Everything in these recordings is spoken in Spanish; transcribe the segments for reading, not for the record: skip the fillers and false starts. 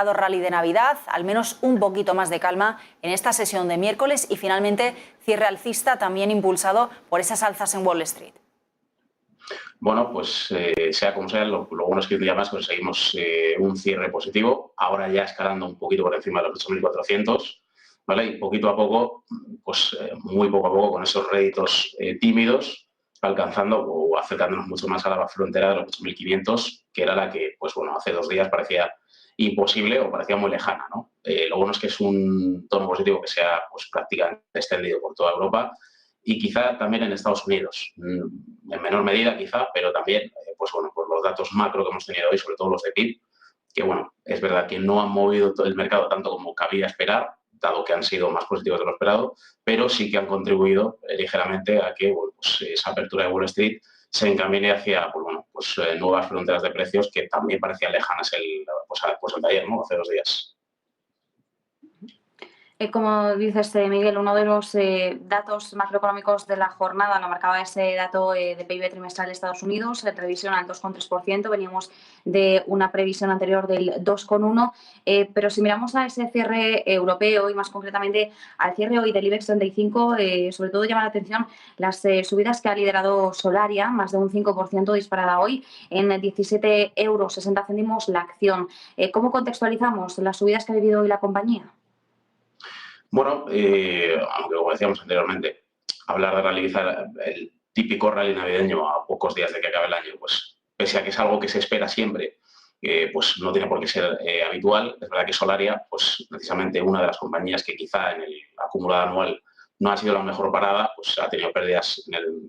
rally de Navidad, al menos un poquito más de calma en esta sesión de miércoles y finalmente cierre alcista también impulsado por esas alzas en Wall Street. Bueno, pues sea como sea, lo bueno es que un día más conseguimos un cierre positivo, ahora ya escalando un poquito por encima de los 8.400, ¿vale? Y poquito a poco, pues muy poco a poco, con esos réditos tímidos, alcanzando o acercándonos mucho más a la frontera de los 8.500, que era la que, pues bueno, hace 2 días parecía imposible o parecía muy lejana, ¿no? Lo bueno es que es un tono positivo que se ha pues, prácticamente extendido por toda Europa y quizá también en Estados Unidos, en menor medida quizá, pero también, pues bueno, por los datos macro que hemos tenido hoy, sobre todo los de PIB, que bueno, es verdad que no han movido todo el mercado tanto como cabía esperar, dado que han sido más positivos de lo esperado, pero sí que han contribuido ligeramente a que bueno, pues, esa apertura de Wall Street se encamine hacia pues, bueno, pues, nuevas fronteras de precios que también parecían lejanas pues el de ayer, ¿no? Hace 2 días. Como dices, Miguel, uno de los datos macroeconómicos de la jornada lo marcaba ese dato de PIB trimestral de Estados Unidos, previsión al 2,3%, veníamos de una previsión anterior del 2,1%, pero si miramos a ese cierre europeo y más concretamente al cierre hoy del IBEX 35, sobre todo llama la atención las subidas que ha liderado Solaria, más de un 5% disparada hoy en 17,60 € la acción. ¿Cómo contextualizamos las subidas que ha vivido hoy la compañía? Bueno, aunque como decíamos anteriormente, hablar de realizar el típico rally navideño a pocos días de que acabe el año, pues pese a que es algo que se espera siempre, pues no tiene por qué ser habitual. Es verdad que Solaria, pues precisamente una de las compañías que quizá en el acumulado anual no ha sido la mejor parada, pues ha tenido pérdidas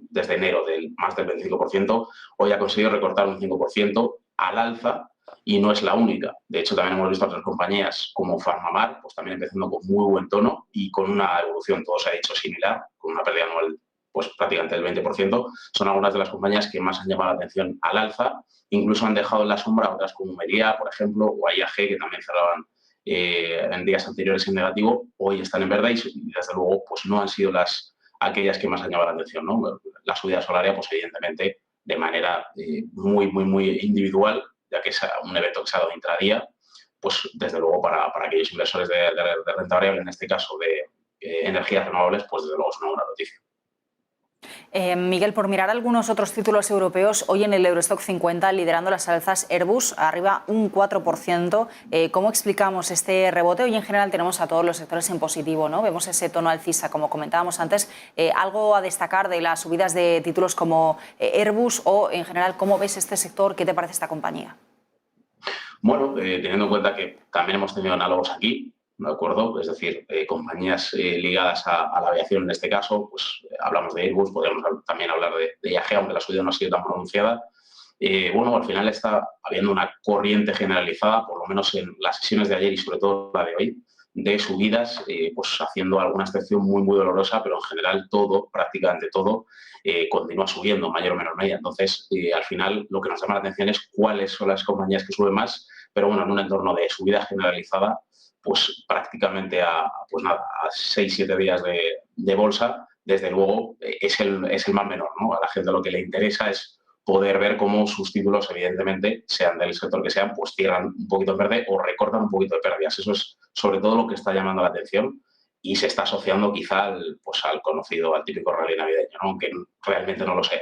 desde enero del más del 25%, hoy ha conseguido recortar un 5% al alza y no es la única. De hecho, también hemos visto otras compañías como Farmamar, pues también empezando con muy buen tono y con una evolución, todo se ha dicho, similar, con una pérdida anual pues prácticamente del 20%. Son algunas de las compañías que más han llamado la atención al alza, incluso han dejado en la sombra otras como Meliá, por ejemplo, o IAG, que también cerraban en días anteriores en negativo, hoy están en verde y desde luego pues no han sido aquellas que más han llamado la atención, ¿no? La subida Solaria, pues evidentemente de manera muy individual, ya que es un evento que se ha dado intradía, pues desde luego para aquellos inversores de renta variable, en este caso de energías renovables, pues desde luego es una buena noticia. Miguel, por mirar algunos otros títulos europeos, hoy en el Eurostock 50 liderando las alzas Airbus, arriba un 4%. ¿Cómo explicamos este rebote? Hoy en general tenemos a todos los sectores en positivo, ¿no? Vemos ese tono alcista, como comentábamos antes. ¿Algo a destacar de las subidas de títulos como Airbus o en general cómo ves este sector? ¿Qué te parece esta compañía? Bueno, teniendo en cuenta que también hemos tenido análogos aquí, ¿de acuerdo? Es decir, compañías ligadas a la aviación en este caso, pues hablamos de Airbus, podríamos también hablar de IAG, aunque la subida no ha sido tan pronunciada. Bueno, al final está habiendo una corriente generalizada, por lo menos en las sesiones de ayer y sobre todo la de hoy, de subidas, pues haciendo alguna excepción muy dolorosa, pero en general todo, prácticamente todo, continúa subiendo en mayor o menor medida. Entonces, al final lo que nos llama la atención es cuáles son las compañías que suben más, pero bueno, en un entorno de subida generalizada, pues prácticamente a 6-7 días de bolsa, desde luego es el mal menor, ¿no? A la gente lo que le interesa es poder ver cómo sus títulos, evidentemente, sean del sector que sean, pues cierran un poquito en verde o recortan un poquito de pérdidas. Eso es sobre todo lo que está llamando la atención y se está asociando quizá al conocido, al típico rally navideño, ¿no? Aunque realmente no lo sé.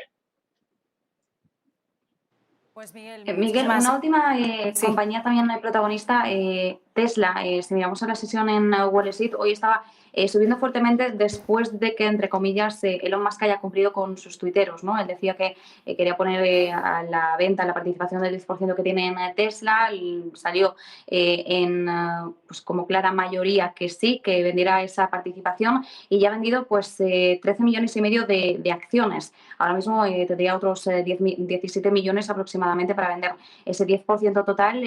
Pues Miguel, una última compañía también protagonista, Tesla. Si miramos a la sesión en Wall Street, hoy estaba subiendo fuertemente después de que, entre comillas, Elon Musk haya cumplido con sus tuiteros, ¿no? Él decía que quería poner a la venta la participación del 10% que tiene en Tesla, y salió pues como clara mayoría que sí, que vendiera esa participación y ya ha vendido pues 13,5 millones de acciones. Ahora mismo tendría otros 17 millones aproximadamente para vender ese 10% total,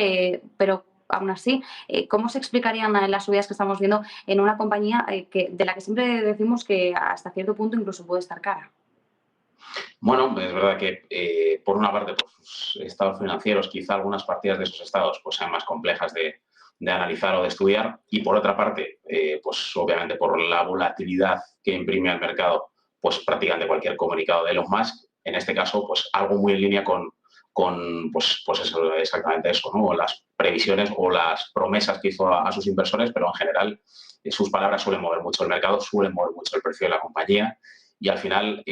pero aún así, ¿cómo se explicarían las subidas que estamos viendo en una compañía de la que siempre decimos que hasta cierto punto incluso puede estar cara? Bueno, es verdad que por una parte, por sus estados financieros, quizá algunas partidas de esos estados pues, sean más complejas de analizar o de estudiar, y por otra parte, pues obviamente por la volatilidad que imprime al mercado, pues prácticamente cualquier comunicado de Elon Musk, en este caso, pues algo muy en línea con pues eso, exactamente eso, ¿no? Las previsiones o las promesas que hizo a sus inversores, pero en general sus palabras suelen mover mucho el mercado, suelen mover mucho el precio de la compañía y al final,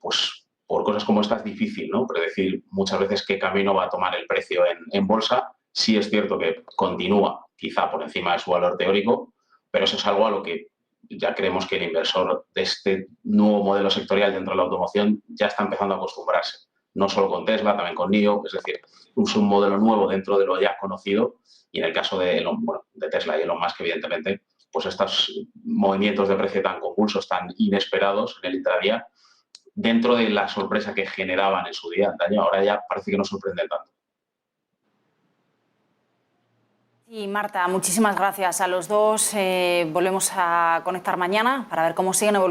pues por cosas como esta es difícil, ¿no? Predecir muchas veces qué camino va a tomar el precio en bolsa. Sí es cierto que continúa quizá por encima de su valor teórico, pero eso es algo a lo que ya creemos que el inversor de este nuevo modelo sectorial dentro de la automoción ya está empezando a acostumbrarse. No solo con Tesla, también con NIO, es decir, es un modelo nuevo dentro de lo ya conocido y en el caso de, de Tesla y Elon Musk, evidentemente, pues estos movimientos de precio tan convulsos, tan inesperados en el intradía, dentro de la sorpresa que generaban en su día antaño, ahora ya parece que no sorprenden tanto. Y Marta, muchísimas gracias a los dos. Volvemos a conectar mañana para ver cómo siguen evolucionando